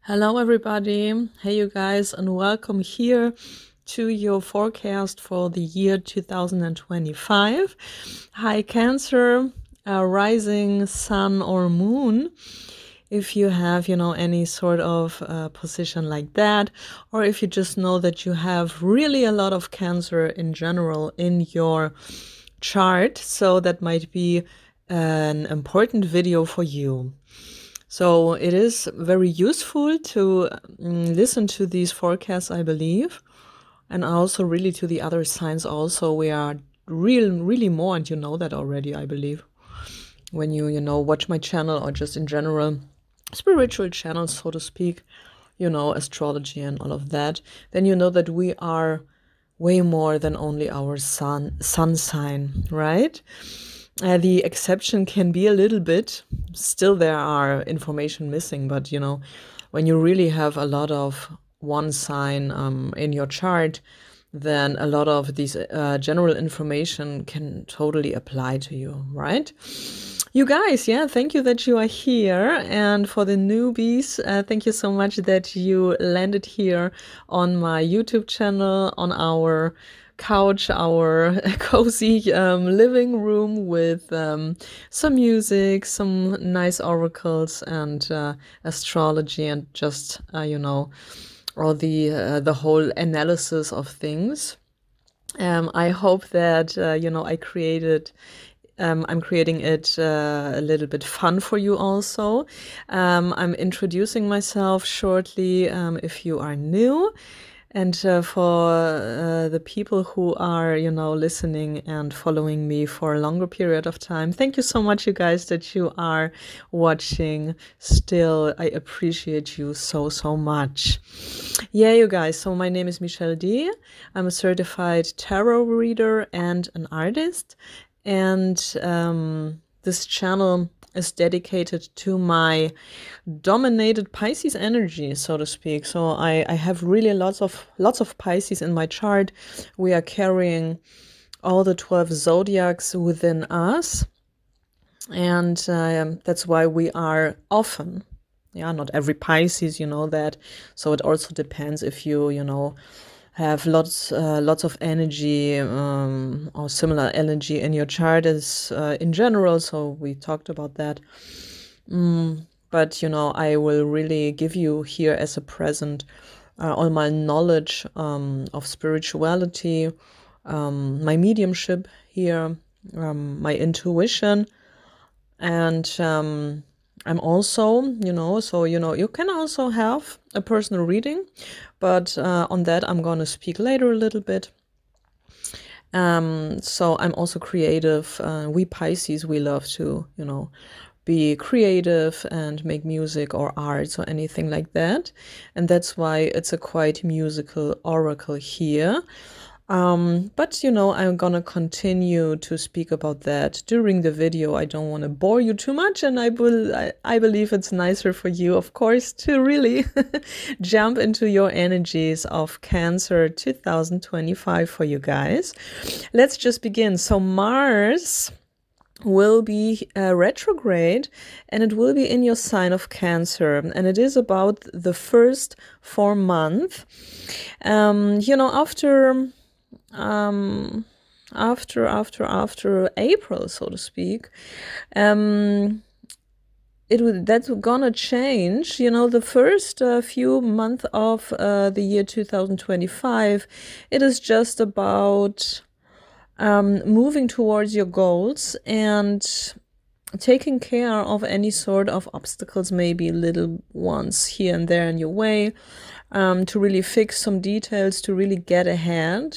Hello everybody, hey you guys, and welcome here to your forecast for the year 2025. Hi Cancer, rising sun or moon. If you have, any sort of position like that, or if you just know that you have really a lot of Cancer in general in your chart, so that might be an important video for you. So it is very useful to listen to these forecasts, I believe, and also really to the other signs also. We are really more, and you know that already, I believe, when you watch my channel or just in general spiritual channels, so to speak, astrology and all of that, then you know that we are way more than only our sun sign, right? The exception can be a little bit, still there are information missing, but when you really have a lot of one sign in your chart, then a lot of these general information can totally apply to you, right? You guys, yeah, thank you that you are here. And for the newbies, thank you so much that you landed here on my YouTube channel, on our couch, our cozy living room with some music, some nice oracles and astrology, and just all the whole analysis of things. I hope that I'm creating it a little bit fun for you also. I'm introducing myself shortly if you are new. And for the people who are, listening and following me for a longer period of time, thank you so much, you guys, that you are watching still. I appreciate you so much. Yeah, you guys, so my name is Michelle D. I'm a certified tarot reader and an artist. And this channel is dedicated to my dominated Pisces energy, so to speak. So I have really lots of Pisces in my chart. We are carrying all the 12 zodiacs within us, and that's why we are often, not every Pisces, that. So it also depends if you have lots of energy or similar energy in your chart as in general. So we talked about that. But I will really give you here as a present all my knowledge of spirituality, my mediumship here, my intuition, and I'm also, you can also have a personal reading, but on that I'm going to speak later a little bit. So I'm also creative. We Pisces, we love to, be creative and make music or arts or anything like that. And that's why it's a quite musical oracle here. But I'm gonna continue to speak about that during the video. I don't want to bore you too much, and I believe it's nicer for you, of course, to really jump into your energies of Cancer 2025 for you guys. Let's just begin. So Mars will be retrograde, and it will be in your sign of Cancer, and it is about the first 4 months. After April, so to speak, that's gonna change. The first few months of the year 2025, it is just about moving towards your goals and taking care of any sort of obstacles, maybe little ones here and there in your way, to really fix some details, to really get ahead.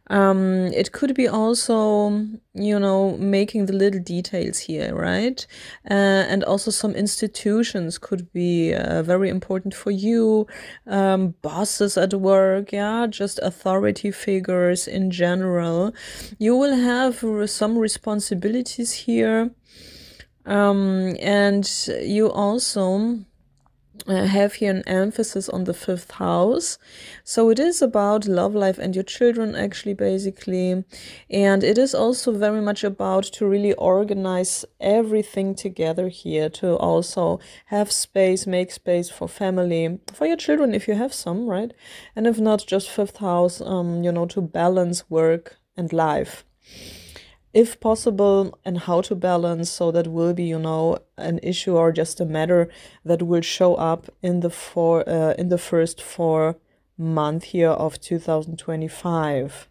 It could be also, making the little details here, right? And also some institutions could be very important for you. Bosses at work, just authority figures in general. You will have some responsibilities here. And you also have here an emphasis on the 5th house. So it is about love life and your children, actually, basically. And it is also very much about to really organize everything together here, to also have space, make space for family, for your children if you have some, right? And if not, just 5th house, you know, to balance work and life, if possible, and how to balance. So that will be, you know, an issue or just a matter that will show up in the first 4 months here of 2025.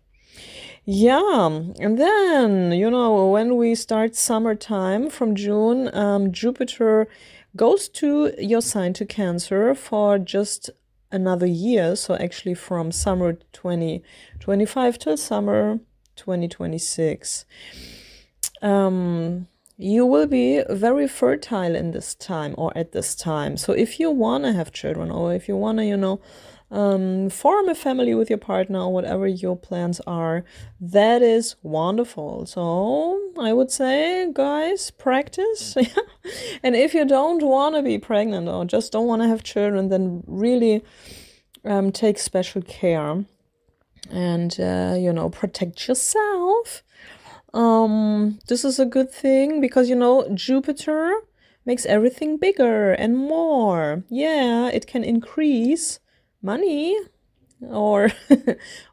Yeah, and then, you know, when we start summertime from June, Jupiter goes to your sign, to Cancer, for just another year. So actually from summer 2025 till summer 2026. You will be very fertile in this time, or at this time. So if you want to have children, or if you want to, you know, form a family with your partner, or whatever your plans are, that is wonderful. So I would say, guys, practice. And if you don't want to be pregnant, or just don't want to have children, then really take special care and you know, protect yourself. This is a good thing, because, you know, Jupiter makes everything bigger and more. Yeah, it can increase money, or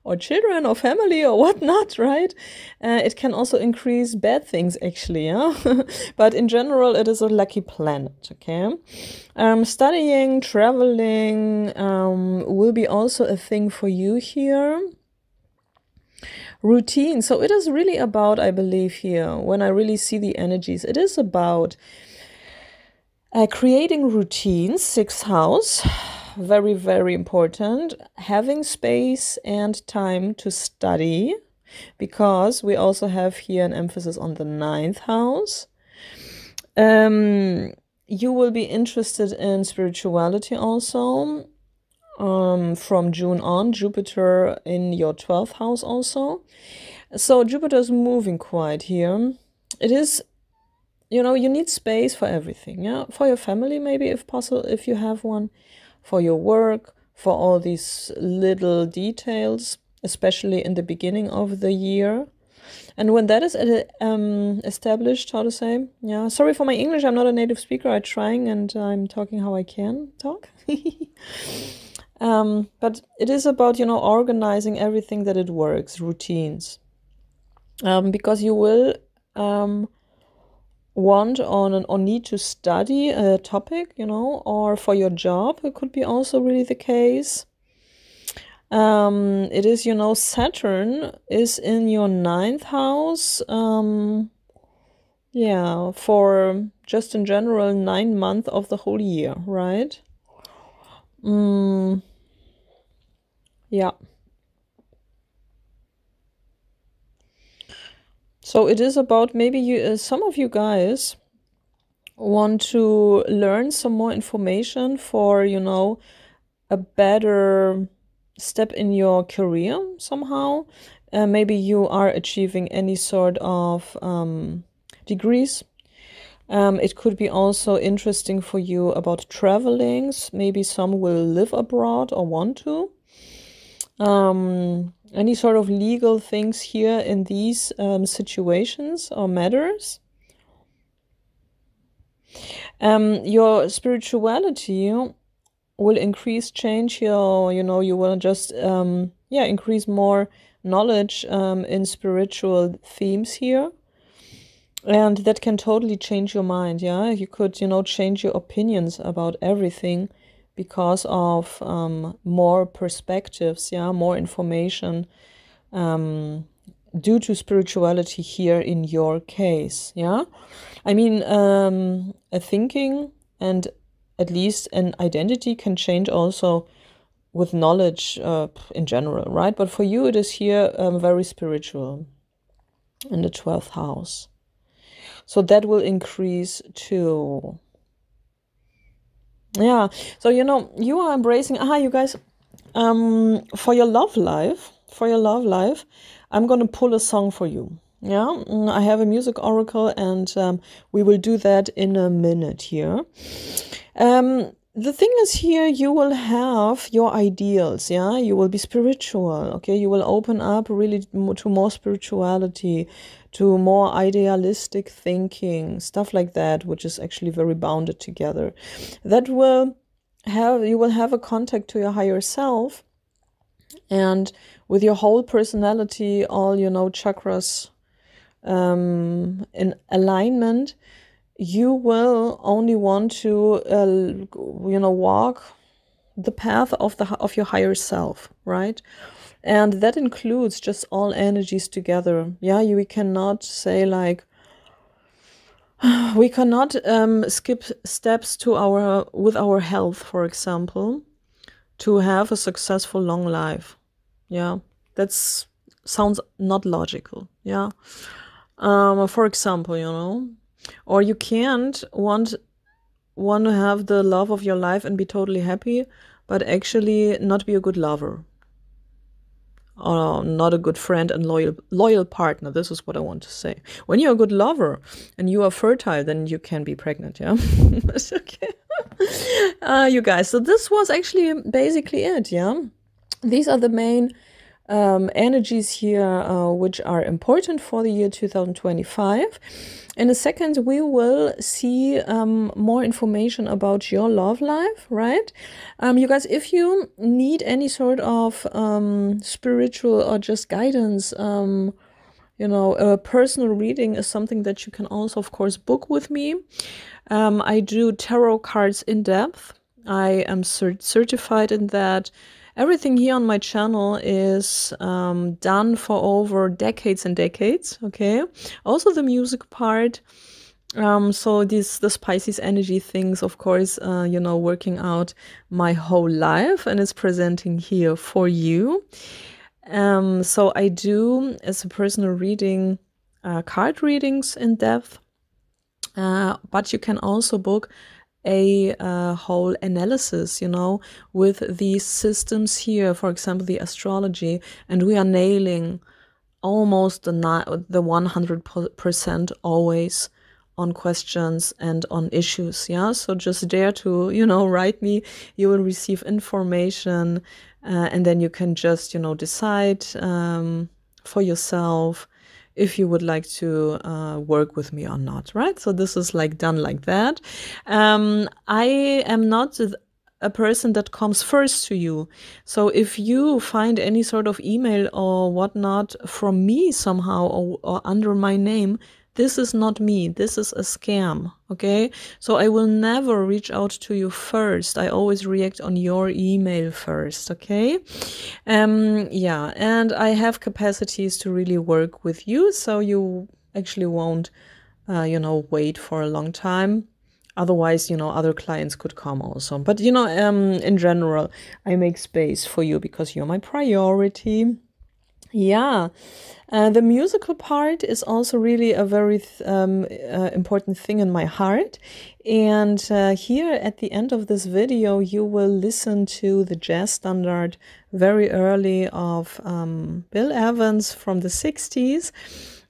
or children, or family, or whatnot, right? It can also increase bad things, actually, yeah. But in general, it is a lucky planet. Okay. Studying, traveling will be also a thing for you here. Routine. So it is really about, I believe here, when I really see the energies, it is about creating routines. 6th house, very, very important. Having space and time to study, because we also have here an emphasis on the 9th house. You will be interested in spirituality also. From June on, Jupiter in your 12th house also. So Jupiter is moving quite here. It is, you know, you need space for everything, yeah? For your family, maybe, if possible, if you have one. For your work, for all these little details, especially in the beginning of the year. And when that is established, how to say, yeah, sorry for my English, I'm not a native speaker, I'm trying, and I'm talking how I can talk. But it is about, you know, organizing everything that it works, routines. Because you will want or need to study a topic, you know, or for your job, it could be also really the case. It is, you know, Saturn is in your 9th house. Yeah, for just in general 9 months of the whole year, right? Yeah. So it is about, maybe you, some of you guys want to learn some more information for, you know, a better step in your career somehow. Maybe you are achieving any sort of degrees. It could be also interesting for you about travelings. Maybe some will live abroad or want to. Any sort of legal things here in these situations or matters. Your spirituality will increase, change your, you know, you will just yeah, increase more knowledge in spiritual themes here, and that can totally change your mind. Yeah, you could, you know, change your opinions about everything because of more perspectives, yeah, more information due to spirituality here in your case. Yeah, I mean, a thinking and at least an identity can change also with knowledge in general, right? But for you, it is here very spiritual in the 12th house. So that will increase too. Yeah, so, you know, you are embracing, you guys, for your love life, I'm going to pull a song for you. Yeah, I have a music oracle, and we will do that in a minute here. the thing is here, you will have your ideals, yeah? You will be spiritual, okay? You will open up really to more spirituality, to more idealistic thinking, stuff like that, which is actually very bounded together. That will have, you will have a contact to your higher self, and with your whole personality, all, you know, chakras in alignment, you will only want to, you know, walk the path of your higher self, right? And that includes just all energies together. Yeah, we cannot say like, we cannot skip steps to with our health, for example, to have a successful long life. Yeah, that's sounds not logical. Yeah, for example, you know. Or you can't want to have the love of your life and be totally happy, but actually not be a good lover. Or not a good friend and loyal partner. This is what I want to say. When you're a good lover and you are fertile, then you can be pregnant, yeah? That's okay. You guys, so this was actually basically it, yeah? These are the main energies here which are important for the year 2025. In a second, we will see more information about your love life, right? You guys, if you need any sort of spiritual or just guidance, you know, a personal reading is something that you can also, of course, book with me. I do tarot cards in depth. I am certified in that. Everything here on my channel is done for over decades and decades, okay? Also the music part. So the Pisces energy things, of course, you know, working out my whole life and it's presenting here for you. So I do, as a personal reading, card readings in depth, but you can also book a whole analysis, you know, with these systems here, for example, the astrology, and we are nailing almost the 100% always on questions and on issues, yeah? So just dare to, you know, write me, you will receive information, and then you can just, you know, decide for yourself if you would like to work with me or not, right? So this is like done like that. I am not a person that comes first to you. So if you find any sort of email or whatnot from me somehow or under my name, this is not me. This is a scam, okay? So I will never reach out to you first. I always react on your email first, okay? Yeah, and I have capacities to really work with you, so you actually won't, you know, wait for a long time. Otherwise, you know, other clients could come also. But, you know, in general, I make space for you because you're my priority. Yeah, the musical part is also really a very important thing in my heart. And here at the end of this video, you will listen to the jazz standard very early of Bill Evans from the 60s.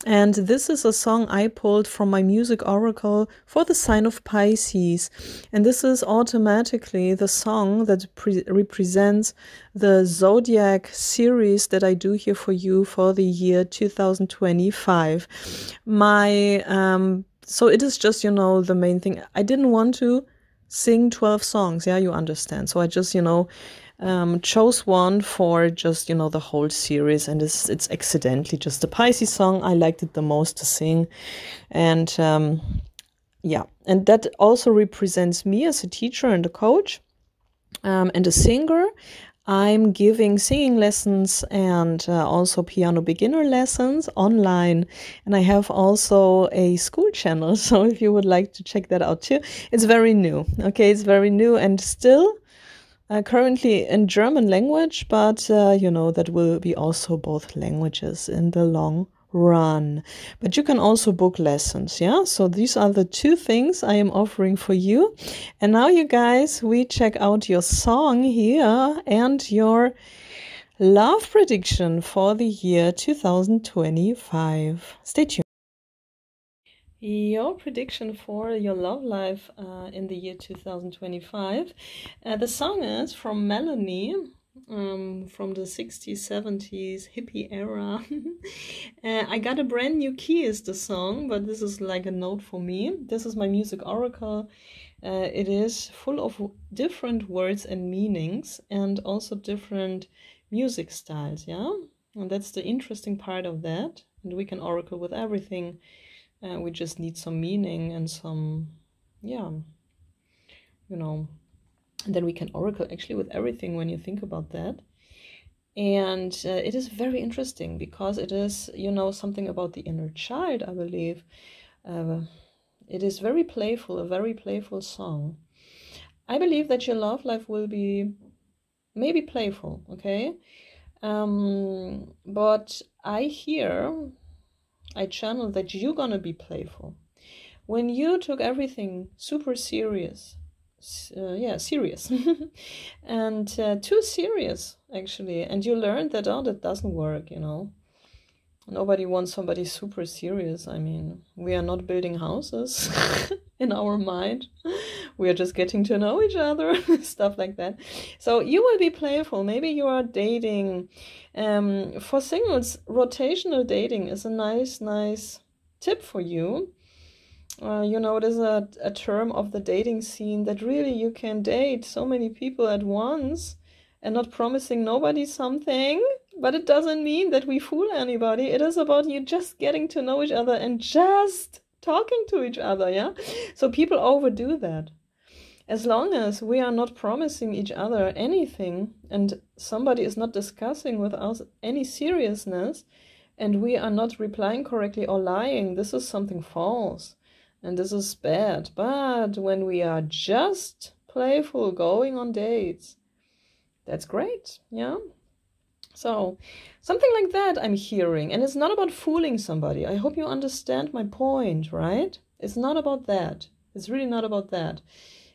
And this is a song I pulled from my music oracle for the sign of Pisces. And this is automatically the song that represents the zodiac series that I do here for you for the year 2025. So it is just, you know, the main thing. I didn't want to sing 12 songs. Yeah, you understand. So I just, you know, chose one for just, you know, the whole series, and it's accidentally just a Pisces song. I liked it the most to sing, and yeah, and that also represents me as a teacher and a coach and a singer. I'm giving singing lessons and also piano beginner lessons online, and I have also a school channel, so if you would like to check that out too. It's very new, okay? It's very new and still currently in German language, but you know, that will be also both languages in the long run. But you can also book lessons, yeah? So these are the two things I am offering for you. And now, you guys, we check out your song here and your love prediction for the year 2025. Stay tuned. Your prediction for your love life in the year 2025. The song is from Melanie, from the 60s, 70s hippie era. I got a brand new key is the song, but this is like a note for me. This is my music oracle. It is full of different words and meanings and also different music styles, yeah? And that's the interesting part of that. And we can oracle with everything. We just need some meaning and some, yeah, you know, and then we can oracle actually with everything when you think about that. And it is very interesting because it is, you know, something about the inner child, I believe. It is very playful, a very playful song. I believe that your love life will be maybe playful, okay? But I channel that you're gonna be playful. When you took everything super serious, serious, and too serious, actually, and you learned that, oh, that doesn't work, you know. Nobody wants somebody super serious. I mean, we are not building houses in our mind. We are just getting to know each other, stuff like that. So you will be playful. Maybe you are dating. For singles, rotational dating is a nice tip for you. You know, it is a term of the dating scene that really you can date so many people at once and not promising nobody something. But it doesn't mean that we fool anybody. It is about you just getting to know each other and just talking to each other, yeah? So people overdo that. As long as we are not promising each other anything and somebody is not discussing with us any seriousness and we are not replying correctly or lying, this is something false and this is bad. But when we are just playful, going on dates, that's great, yeah? So something like that I'm hearing. And it's not about fooling somebody. I hope you understand my point, right? It's not about that. It's really not about that.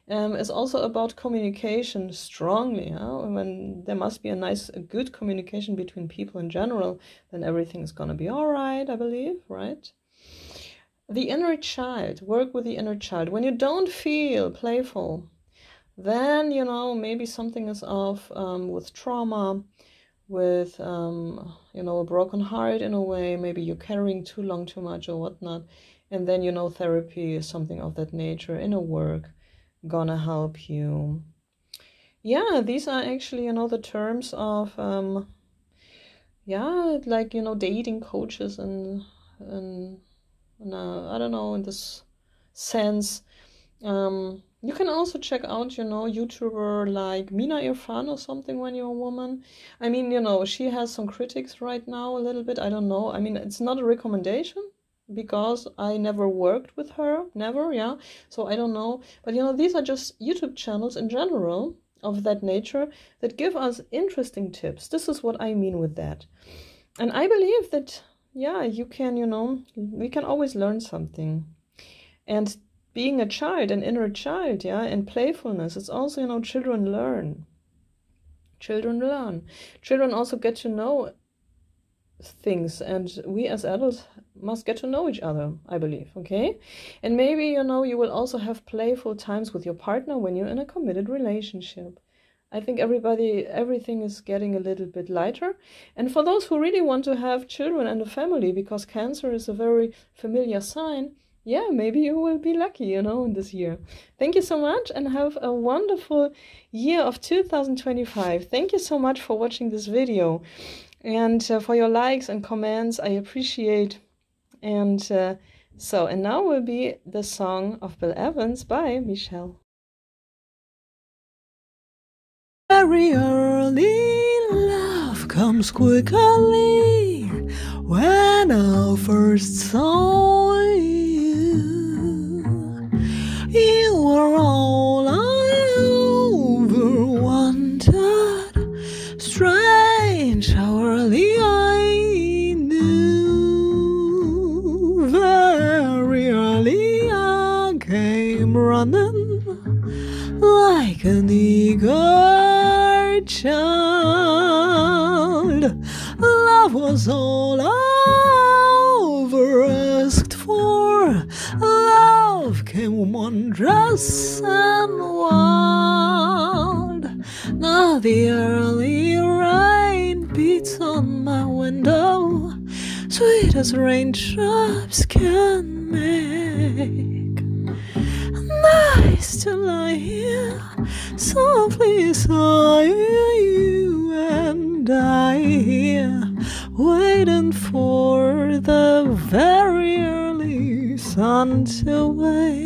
It's also about communication strongly. When there must be a good communication between people in general, then everything is going to be all right, I believe, right? The inner child, work with the inner child. When you don't feel playful, then, you know, maybe something is off with trauma, with, you know, a broken heart in a way. Maybe you're carrying too long, too much or whatnot. And then, you know, therapy is something of that nature, inner work, gonna help you. Yeah, these are actually, you know, the terms of, yeah, like, you know, dating coaches and I don't know, in this sense. You can also check out, you know, YouTuber like Mina Irfan or something when you're a woman. I mean, you know, she has some critics right now a little bit. I don't know. I mean, it's not a recommendation because I never worked with her. Never, yeah. So I don't know. But, you know, these are just YouTube channels in general of that nature that give us interesting tips. This is what I mean with that. And I believe that, yeah, you can, you know, we can always learn something. And being a child, an inner child, yeah, and playfulness, it's also, you know, children learn. Children learn. Children also get to know things, and we as adults must get to know each other, I believe, okay? And maybe, you know, you will also have playful times with your partner when you're in a committed relationship. I think everything is getting a little bit lighter. And for those who really want to have children and a family, because Cancer is a very familiar sign, yeah, maybe you will be lucky, you know, in this year. Thank you so much and have a wonderful year of 2025. Thank you so much for watching this video and for your likes and comments. I appreciate. And and now will be the song of Bill Evans by Michelle. Very early love comes quickly when I first saw you. You were all I ever wanted. Strange how early I knew. Very early I came running like an eager child. Love was all I ever asked for. became wondrous and wild. Now the early rain beats on my window, sweet as raindrops can make. Nice to lie here, softly sighing, you and I here, waiting for the very early sun to wake.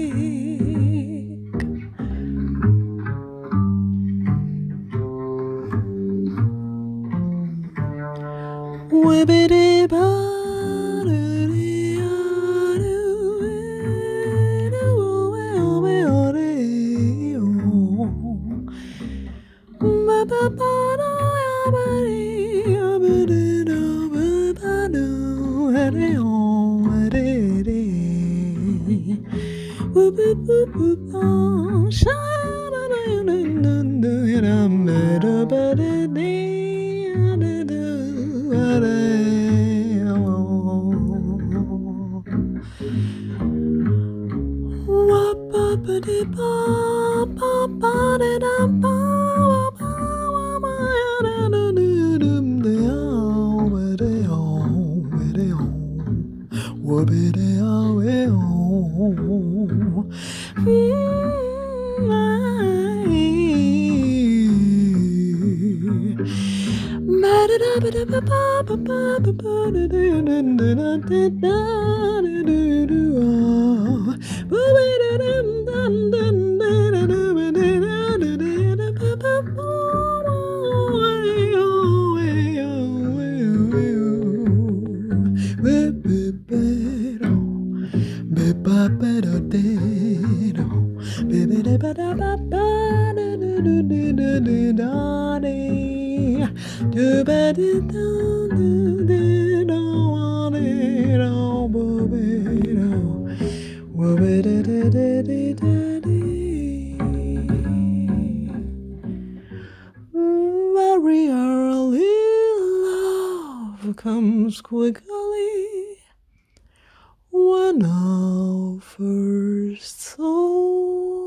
Very early love comes quickly when I first saw